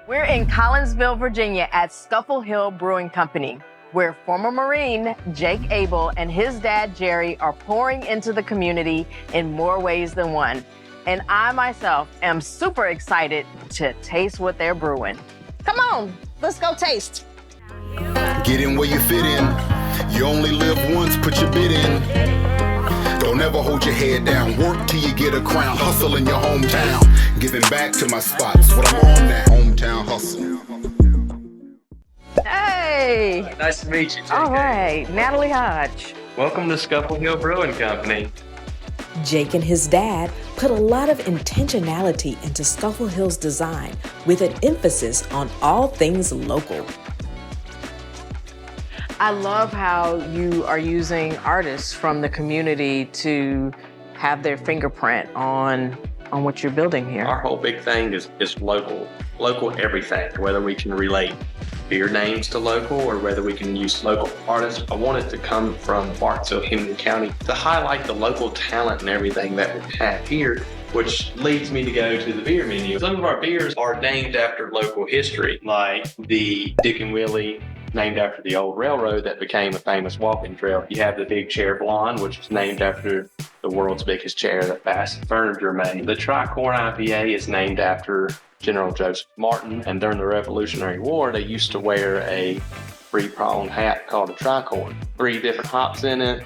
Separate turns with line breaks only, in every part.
We're in Collinsville, Virginia at Scuffle Hill Brewing Company, where former Marine Jake Abel and his dad Jerry are pouring into the community in more ways than one. And I myself am super excited to taste what they're brewing. Come on, let's go taste.
Get in where you fit in. You only live once, put your bid in. Don't ever hold your head down. Work till you get a crown. Hustle in your hometown. Giving back to my spots. What I'm on that hometown hustle.
Hey!
Nice to meet you, JK.
All right, Natalie Hodge.
Welcome to Scuffle Hill Brewing Company.
Jake and his dad put a lot of intentionality into Scuffle Hill's design with an emphasis on all things local.
I love how you are using artists from the community to have their fingerprint on what you're building here.
Our whole big thing is local everything, whether we can relate beer names to local or whether we can use local artists. I want it to come from Barksville, Henry County to highlight the local talent and everything that we have here, which leads me to go to the beer menu. Some of our beers are named after local history, like the Dick and Willie, named after the old railroad that became a famous walking trail. You have the Big Chair Blonde, which is named after the world's biggest chair that Bassett Furniture made. The TRICORN IPA is named after General Joseph Martin, and during the Revolutionary War, they used to wear a three-pronged hat called a tricorn. 3 different hops in it,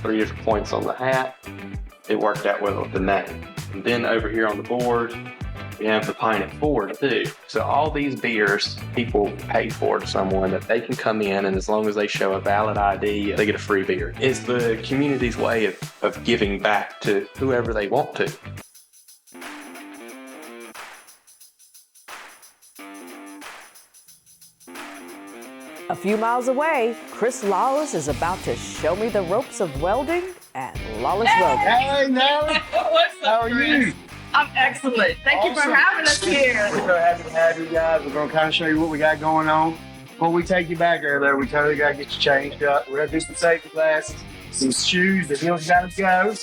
3 different points on the hat. It worked out well with the name. And then over here on the board, we have the Pint at Ford too. So all these beers, people pay for to someone that they can come in, and as long as they show a valid ID, they get a free beer. It's the community's way of giving back to whoever they want to.
A few miles away, Chris Lawless is about to show me the ropes of welding at Lawless Welding.
Hey, Nelly.
What's up,
How are you?
I'm excellent. Thank you for having us here.
We're so happy to have you guys. We're going to kind of show you what we got going on. Before we take you back there, we totally got to get you changed up. We're going to do some safety glasses, some shoes. The heels got to go.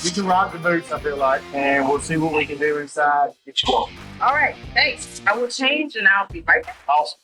You can rock the boots, I feel like, and we'll see what we can do inside. Get you walking.
All right, thanks. I will change and I'll be right back.
Awesome.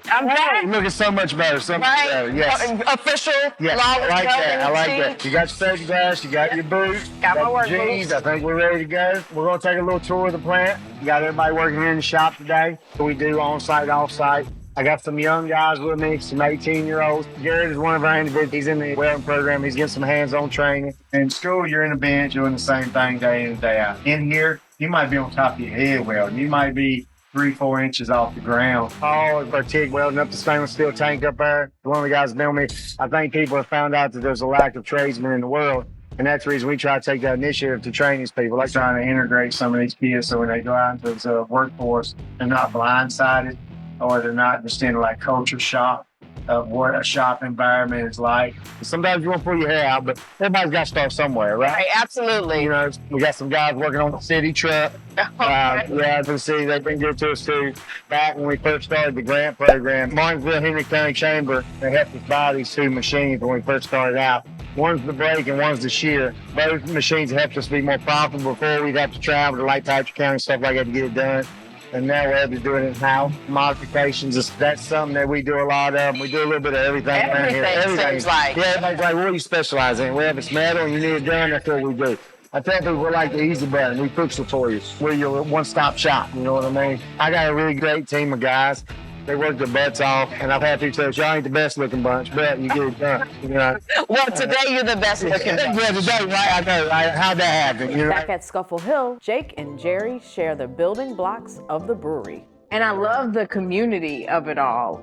I'm back.
You're looking so much better. So much better. Yes.
Official
Yes,
Lawless
I like that. I like
Welding
that. You got your safety glass, you got your boots,
Got my work
your jeans.
boots.
I think we're ready to go. We're going to take a little tour of the plant. We got everybody working here in the shop today. We do on-site, off-site. I got some young guys with me, some 18-year-olds. Garrett is one of our individuals. He's in the welding program. He's getting some hands-on training. In school, you're in a bench doing the same thing day in and day out. In here, you might be on top of your head welding. You might be 3-4 inches off the ground. All of our TIG welding up the stainless steel tank up there. One of the guys know me. I think people have found out that there's a lack of tradesmen in the world. And that's the reason we try to take that initiative to train these people. Like trying to integrate some of these kids so when they go out into the workforce, they're not blindsided or they're not just in like culture shock of what a shop environment is like. Sometimes you want to pull your hair out, but everybody's got to start somewhere, right?
Right, absolutely.
You know, we got some guys working on the city truck. Yeah, for the city, they've been good to us too. Back when we first started the grant program, Martinsville Henry County Chamber, they helped us buy these 2 machines when we first started out. One's the brake and one's the shear. Both machines helped us be more profitable. Before we'd have to travel to Lake Patrick County, stuff like that to get it done. And now we're able to do it in-house. Modifications, that's something that we do a lot of. We do a little bit of everything around here.
Everything seems like.
Yeah, everybody's like, what do you specialize in? Well, if it's metal and you need it done, that's what we do. I tell people we're like the easy button. We fix it for you. We're your one-stop shop, you know what I mean? I got a really great team of guys. They work their butts off, and I've had to tell y'all ain't the best-looking bunch, but you get it done. You know?
Well, today you're the best looking.
Yeah, today, right? I know, right? How'd that happen? You know?
Back at Scuffle Hill, Jake and Jerry share the building blocks of the brewery.
And I love the community of it all.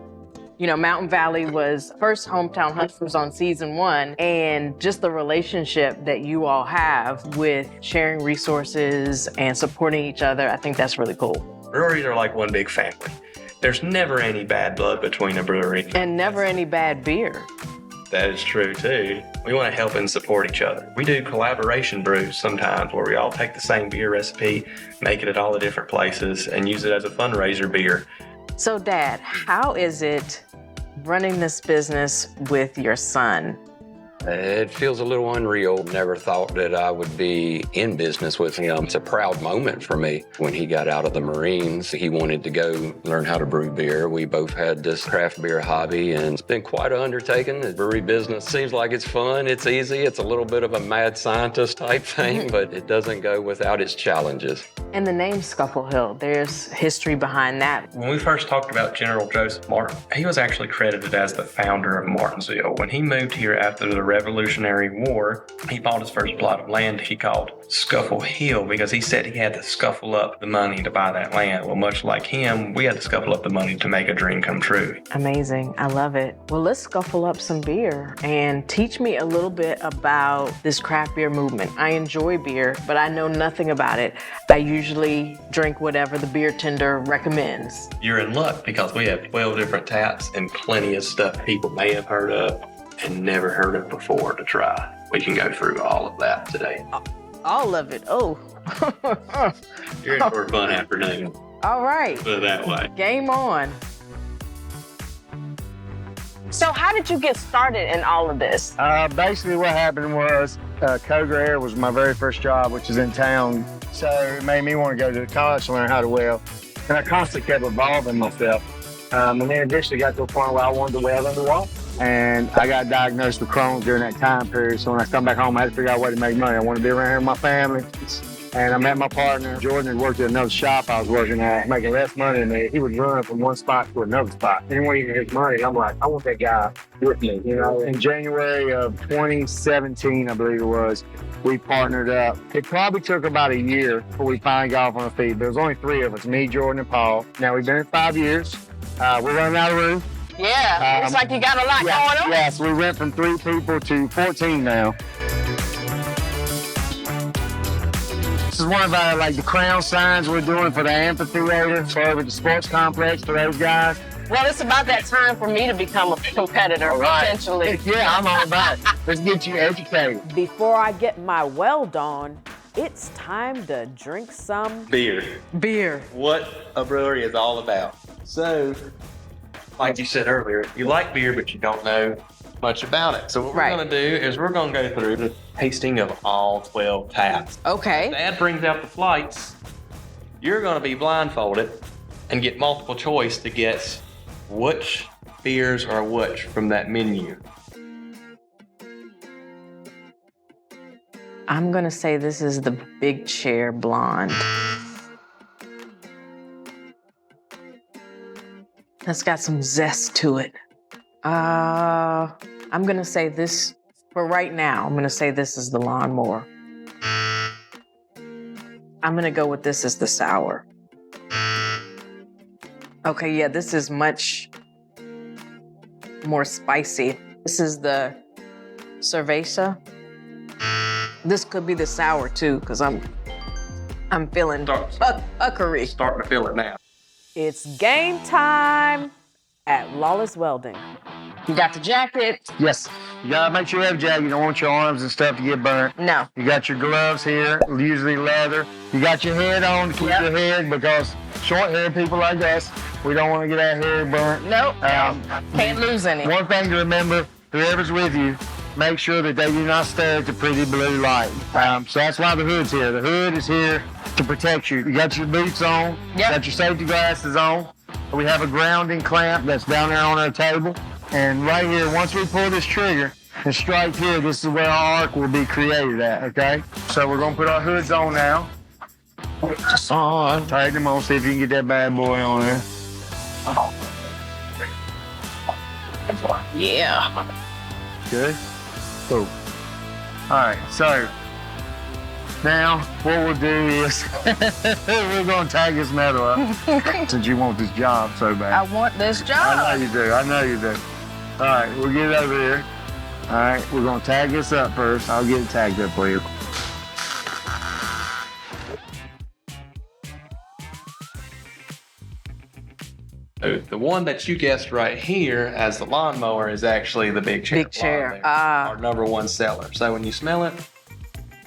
You know, Mountain Valley was first Hometown Hustlers on season 1, and just the relationship that you all have with sharing resources and supporting each other, I think that's really cool.
Breweries are like one big family. There's never any bad blood between a brewery.
And never any bad beer.
That is true too. We want to help and support each other. We do collaboration brews sometimes where we all take the same beer recipe, make it at all the different places, and use it as a fundraiser beer.
So Dad, how is it running this business with your son?
It feels a little unreal. Never thought that I would be in business with him. It's a proud moment for me. When he got out of the Marines, he wanted to go learn how to brew beer. We both had this craft beer hobby, and it's been quite an undertaking. The brewery business seems like it's fun, it's easy, it's a little bit of a mad scientist type thing, but it doesn't go without its challenges.
And the name Scuffle Hill, there's history behind that.
When we first talked about General Joseph Martin, he was actually credited as the founder of Martinsville. When he moved here after the Revolutionary War, he bought his first plot of land he called Scuffle Hill because he said he had to scuffle up the money to buy that land. Well, much like him, we had to scuffle up the money to make a dream come true.
Amazing. I love it. Well, let's scuffle up some beer and teach me a little bit about this craft beer movement. I enjoy beer, but I know nothing about it. I usually drink whatever the beer tender recommends.
You're in luck because we have 12 different taps and plenty of stuff people may have heard of and never heard of before to try. We can go through all of that today.
All of it. Oh.
You're in for a fun afternoon.
All right.
Put it that way.
Game on. So how did you get started in all of this?
Basically what happened was Coger Air was my very first job, which is in town. So it made me want to go to college to learn how to weld. And I constantly kept evolving myself. And then eventually got to a point where I wanted to weld underwater. And I got diagnosed with Crohn's during that time period. So when I come back home, I had to figure out a way to make money. I wanted to be around here with my family. And I met my partner. Jordan had worked at another shop I was working at, making less money than me. He would run from one spot to another spot. Anywhere you can get money, I'm like, I want that guy with me, you know? In January of 2017, I believe it was, we partnered up. It probably took about a year before we finally got off on our feet. There was only 3 of us, me, Jordan, and Paul. Now, we've been here 5 years. We're running out of room.
Yeah, looks like you got a lot going on.
Yes, we went from 3 people to 14 now. This is one of our, like, the crown signs we're doing for the amphitheater, for the sports complex for those guys.
Well, it's about that time for me to become a competitor, potentially.
Yeah, I'm all about it. Let's get you educated.
Before I get my weld on, it's time to drink some
Beer.
Beer.
What a brewery is all about. So, like you said earlier, you like beer, but you don't know much about it. So what we're going to do is we're going to go through the tasting of all 12 taps.
Okay.
If Dad brings out the flights, you're going to be blindfolded and get multiple choice to guess which beers are which from that menu.
I'm going to say this is the Big Chair Blonde. That's got some zest to it. I'm going to say this, for right now, I'm going to say this is the Lawnmower. I'm going to go with this as the Sour. Okay, yeah, this is much more spicy. This is the Cerveza. This could be the Sour too, because I'm feeling uckery.
Starting to feel it now.
It's game time at Lawless Welding.
You got the jacket?
Yes. You gotta make sure you have a jacket. You don't want your arms and stuff to get burnt.
No.
You got your gloves here, usually leather. You got your head on to keep your head, because short-haired people like us, we don't want to get our hair burnt.
Nope. Can't lose any.
One thing to remember, whoever's with you, make sure that they do not stare at the pretty blue light. So that's why the hood's here. The hood is here to protect you. You got your boots on, got your safety glasses on. We have a grounding clamp that's down there on our table. And right here, once we pull this trigger and strike here, this is where our arc will be created at, okay? So we're gonna put our hoods on now. Just on. Tighten them on, see if you can get that bad boy on there.
Yeah.
Good? Cool. All right, so now what we'll do is we're gonna tag this metal up since you want this job so bad.
I want this job.
I know you do, I know you do. All right, we'll get it over here. All right, we're gonna tag this up first. I'll get it tagged up for you.
The one that you guessed right here as the Lawnmower is actually the Big Chair.
Big Chair.
Our #1 seller. So when you smell it,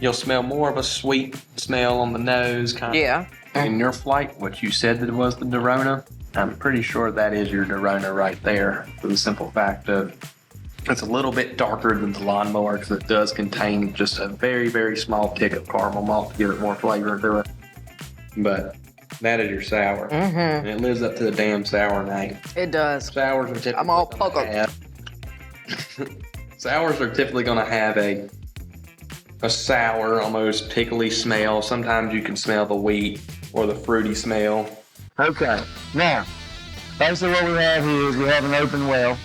you'll smell more of a sweet smell on the nose, kind of.
Yeah.
In your flight, what you said that was the Dorona, I'm pretty sure that is your Dorona right there, for the simple fact of It's a little bit darker than the lawnmower because it does contain just a very, very small tick of caramel malt to give it more flavor to it. But that is your sour. And it lives up to the damn sour name.
It does.
Sours are typically
I'm all puckered.
Sours are typically going to have a sour, almost pickly smell. Sometimes you can smell the wheat or the fruity smell.
Okay, now, basically what we have here is we have an open well.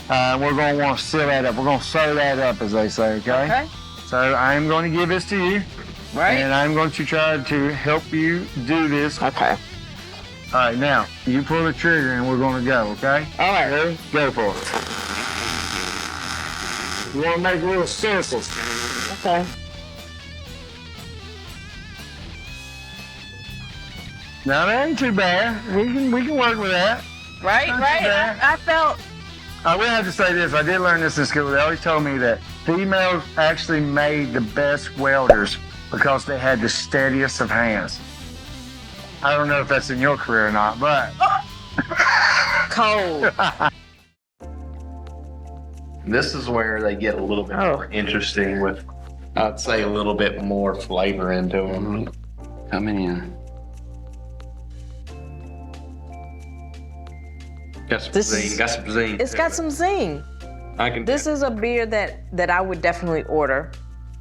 We're going to want to seal that up. We're going to sew that up, as they say, okay? So I'm going to give this to you.
Right.
And I'm going to try to help you do this.
Okay.
All right, now, you pull the trigger and we're going to go, okay?
All right.
Ready? Go for it. You want to make little circles.
Okay.
Now, that ain't too bad. We can work with that.
Right. I felt.
I will have to say this. I did learn this in school. They always told me that females actually made the best welders because they had the steadiest of hands. I don't know if that's in your career or not, but.
Cold.
This is where they get a little bit more interesting with, I'd say, a little bit more flavor into them.
Coming in.
Got some zing.
It's got some zing. This is a beer that I would definitely order.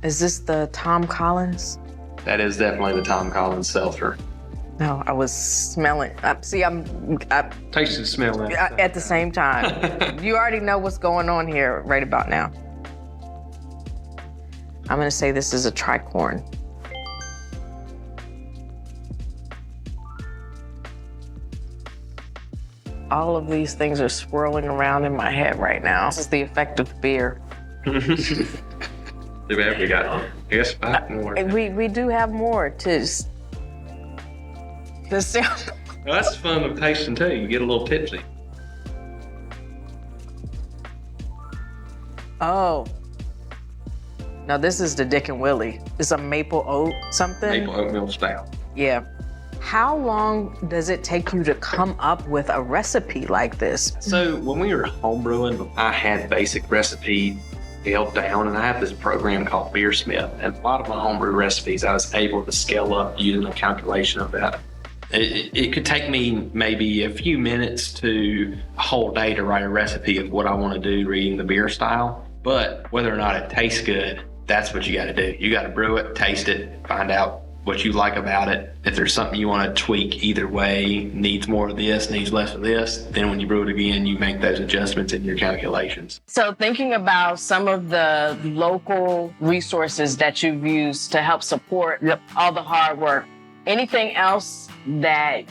Is this the Tom Collins?
That is definitely the Tom Collins seltzer.
No, I was smelling. I'm
Taste and smell it.
at the same time. You already know what's going on here right about now. I'm gonna say this is a TRICORN. All of these things are swirling around in my head right now. This is the effect of beer.
Too bad we got, I guess, 5 more.
We do have more to sound.
Well, that's fun with tasting too. You get a little tipsy.
Oh. Now this is the Dick and Willie. It's a maple oat something.
Maple oatmeal stout.
Yeah. How long does it take you to come up with a recipe like this?
So when we were homebrewing, I had basic recipe held down, and I have this program called Beersmith. And a lot of my homebrew recipes, I was able to scale up using a calculation of that. It could take me maybe a few minutes to a whole day to write a recipe of what I want to do reading the beer style. But whether or not it tastes good, that's what you got to do. You got to brew it, taste it, find out what you like about it. If there's something you want to tweak either way, needs more of this, needs less of this, then when you brew it again, you make those adjustments in your calculations.
So thinking about some of the local resources that you've used to help support all the hard work, anything else that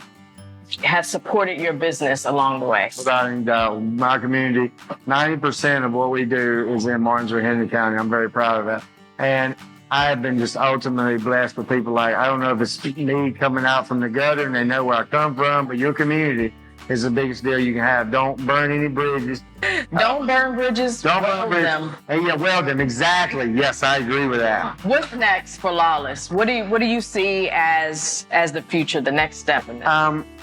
has supported your business along the way?
Without any doubt, my community, 90% of what we do is in Martinsville, Henry County. I'm very proud of that. And I have been just ultimately blessed with people like, I don't know if it's me coming out from the gutter and they know where I come from, but your community is the biggest deal you can have. Don't burn any bridges.
Don't burn bridges.
Don't burn
weld
bridges.
them.
Hey, yeah, weld them, exactly. Yes, I agree with that.
What's next for Lawless? What do you see as the future, the next step in this?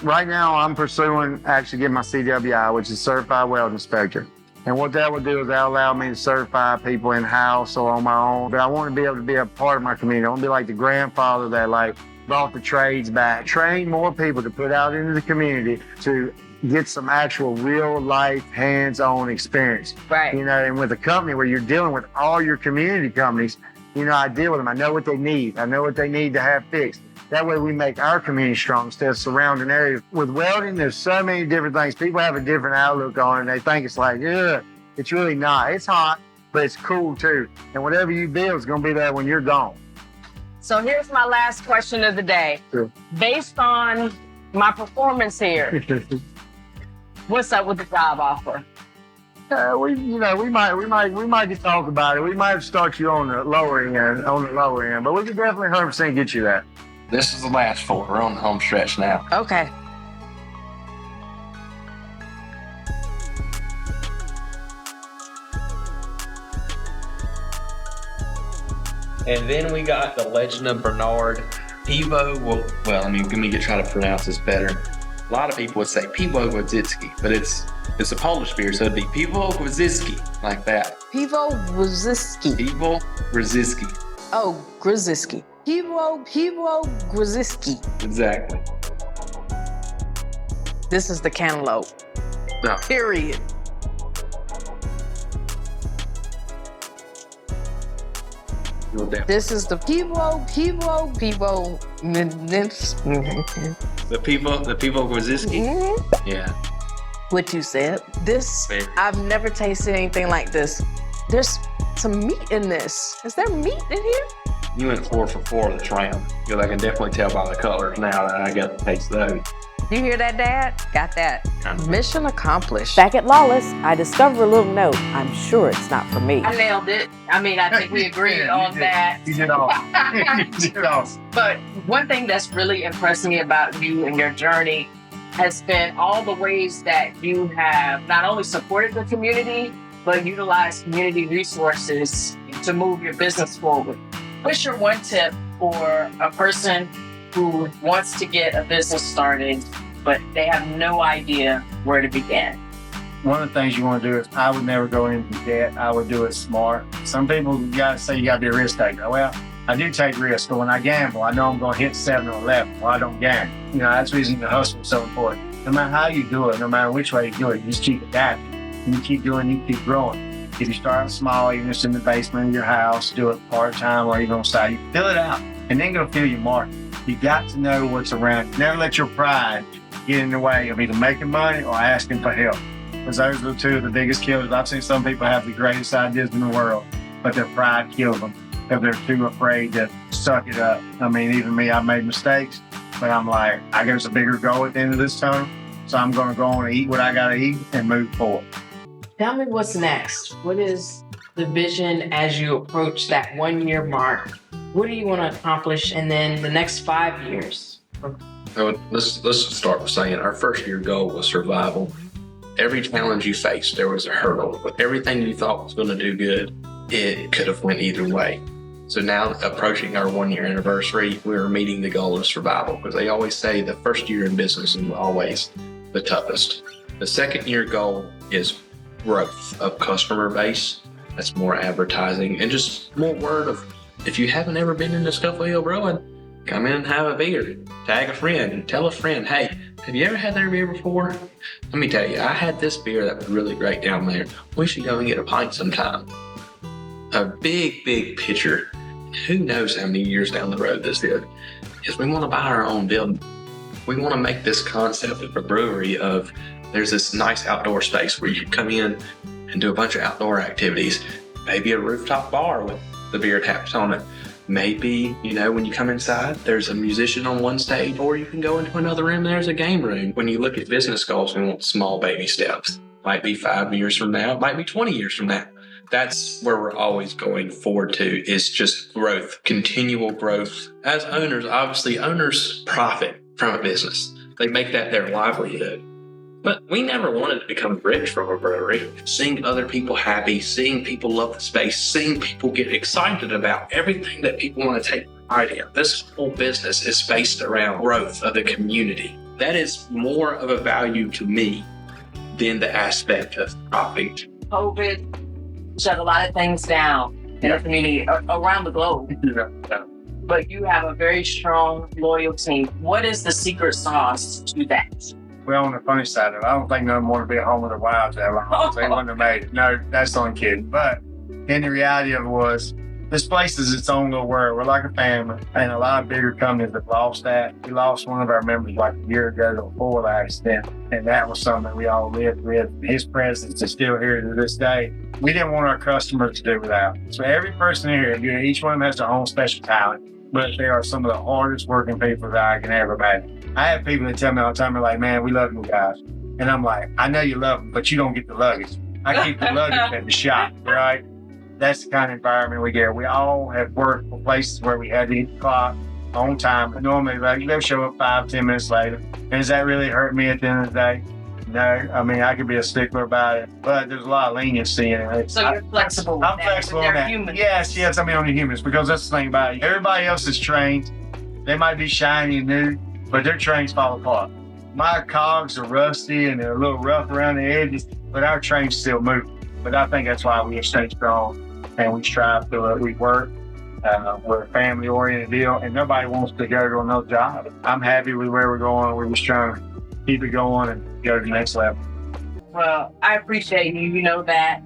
Right now, I'm pursuing actually getting my CWI, which is Certified Weld Inspector. And what that will do is that'll allow me to certify people in-house or on my own. But I want to be able to be a part of my community. I want to be like the grandfather that brought the trades back. Train more people to put out into the community to get some actual real-life, hands-on experience.
Right.
And with a company where you're dealing with all your community companies, I deal with them. I know what they need. I know what they need to have fixed. That way we make our community strong instead of surrounding areas. With welding, there's so many different things. People have a different outlook on it, and they think it's like, ugh. It's really not. It's hot, but it's cool too. And whatever you build is going to be there when you're gone.
So here's my last question of the day.
Sure.
Based on my performance here, what's up with the job offer?
We might get talk about it. We might start you on the lower end, but we can definitely 100% get you that.
This is the last 4. We're on the home stretch now.
Okay.
And then we got the Legend of Bernard Evo. Well, let me try to pronounce this better. A lot of people would say Piwo Grodzicki, but it's a Polish beer, so it'd be Piwo Grodzicki, like that.
Piwo Grodzicki.
Piwo Grodzicki.
Oh, Grodzicki. Piwo Grodzicki.
Exactly.
This is the cantaloupe.
No.
Period. This is the Piwo.
The Piwo Grodzicki? Yeah.
What you said. This,
Very.
I've never tasted anything like this. There's some meat in this. Is there meat in here?
You went 4 for 4 this round, because I can definitely tell by the colors now that I got to taste those.
You hear that, Dad? Got that. Mission accomplished.
Back at Lawless, I discovered a little note. I'm sure it's not for me.
I nailed it. I mean, I think we agreed on that.
You did awesome. You did awesome.
But one thing that's really impressed me about you and your journey has been all the ways that you have not only supported the community, but utilized community resources to move your business forward. What's your one tip for a person who wants to get a business started, but they have no idea where to begin?
One of the things you want to do is I would never go into debt. I would do it smart. Some people gotta say you gotta be a risk taker. Well, I do take risks, but when I gamble, I know I'm gonna hit 7 or 11. Well, I don't gamble. You know, that's the reason the hustle is so important. No matter how you do it, no matter which way you do it, you just keep adapting. And you keep doing, you keep growing. If you start small, even just in the basement of your house, do it part-time or even on side, you fill it out and then go fill your market. You got to know what's around. Never let your pride get in the way of either making money or asking for help. Because those are two of the biggest killers. I've seen some people have the greatest ideas in the world, but their pride kills them because they're too afraid to suck it up. I mean, even me, I've made mistakes, but I'm like, I got a bigger goal at the end of this tunnel, so I'm going to go on and eat what I got to eat and move forward.
Tell me what's next. What is the vision as you approach that 1 year mark? What do you want to accomplish in then the next 5 years?
So let's start with saying our first year goal was survival. Every challenge you faced, there was a hurdle. But everything you thought was going to do good, it could have went either way. So now approaching our 1 year anniversary, we're meeting the goal of survival, because they always say the first year in business is always the toughest. The second year goal is growth of customer base. That's more advertising and just more word of, if you haven't ever been into Scuffle Hill Brewing, come in and have a beer. Tag a friend and tell a friend, hey, have you ever had their beer before? Let me tell you, I had this beer that was really great down there. We should go and get a pint sometime. A big picture, who knows how many years down the road this is we want to buy our own building. We want to make this concept of a brewery of, there's this nice outdoor space where you can come in and do a bunch of outdoor activities. Maybe a rooftop bar with the beer taps on it. Maybe, when you come inside, there's a musician on one stage, or you can go into another room, there's a game room. When you look at business goals, we want small baby steps. Might be 5 years from now, might be 20 years from now. That's where we're always going forward to, is just growth, continual growth. As owners, obviously, owners profit from a business. They make that their livelihood. But we never wanted to become rich from a brewery. Seeing other people happy, seeing people love the space, seeing people get excited about everything that people want to take pride in. This whole business is based around growth of the community. That is more of a value to me than the aspect of profit.
COVID shut a lot of things down in the community around the globe. But you have a very strong, loyal team. What is the secret sauce to that?
Well, on the funny side of it, I don't think none of them want to be at home with their wives that long. They wouldn't have made it. No, that's on kidding. But then the reality of it was, this place is its own little world. We're like a family, and a lot of bigger companies have lost that. We lost one of our members like a year ago before the accident, and that was something that we all lived with. His presence is still here to this day. We didn't want our customers to do without. So every person here, each one of them has their own special talent, but they are some of the hardest working people that I can ever imagine. I have people that tell me all the time, they're like, man, we love you guys. And I'm like, I know you love them, but you don't get the luggage. I keep the luggage at the shop, right? That's the kind of environment we get. We all have worked for places where we had to hit the clock on time. But normally, they'll show up 5-10 minutes later. And does that really hurt me at the end of the day? No. I mean, I could be a stickler about it, but there's a lot of leniency in it.
So you're flexible.
I'm flexible on that.
Humans.
Yes, I mean on the humans, because that's the thing about it. Everybody else is trained. They might be shiny and new, but their trains fall apart. My cogs are rusty and they're a little rough around the edges, but our train's still moving. But I think that's why we stay strong and we strive to we work. We're a family-oriented deal, and nobody wants to go to another job. I'm happy with where we're going. We're just trying to keep it going and go to the next level.
Well, I appreciate you. You know that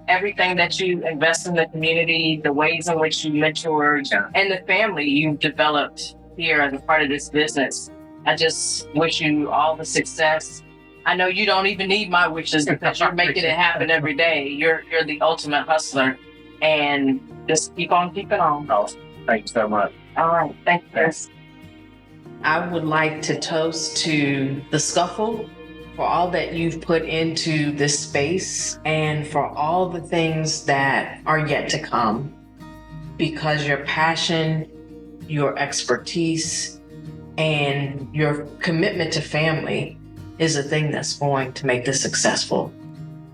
everything that you invest in the community, the ways in which you mentor, and the family you've developed here as a part of this business. I just wish you all the success. I know you don't even need my wishes because you're making it happen every day. You're the ultimate hustler, and just keep on keeping on.
Awesome. Thank you so much.
All right. Thank you, Chris.
I would like to toast to the Scuffle for all that you've put into this space and for all the things that are yet to come, because your passion, your expertise, and your commitment to family is a thing that's going to make this successful.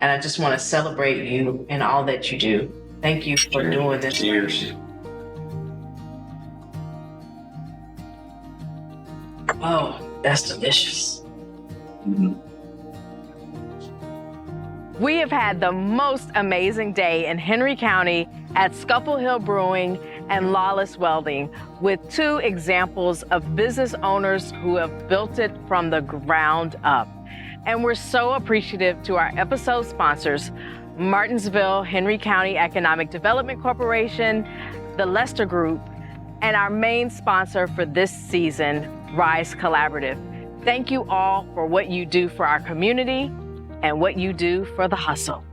And I just want to celebrate you and all that you do. Thank you for doing this.
Cheers.
Oh, that's delicious.
We have had the most amazing day in Henry County at Scuffle Hill Brewing and Lawless Welding with two examples of business owners who have built it from the ground up. And we're so appreciative to our episode sponsors, Martinsville Henry County Economic Development Corporation, the Lester Group, and our main sponsor for this season, Rise Collaborative. Thank you all for what you do for our community and what you do for the hustle.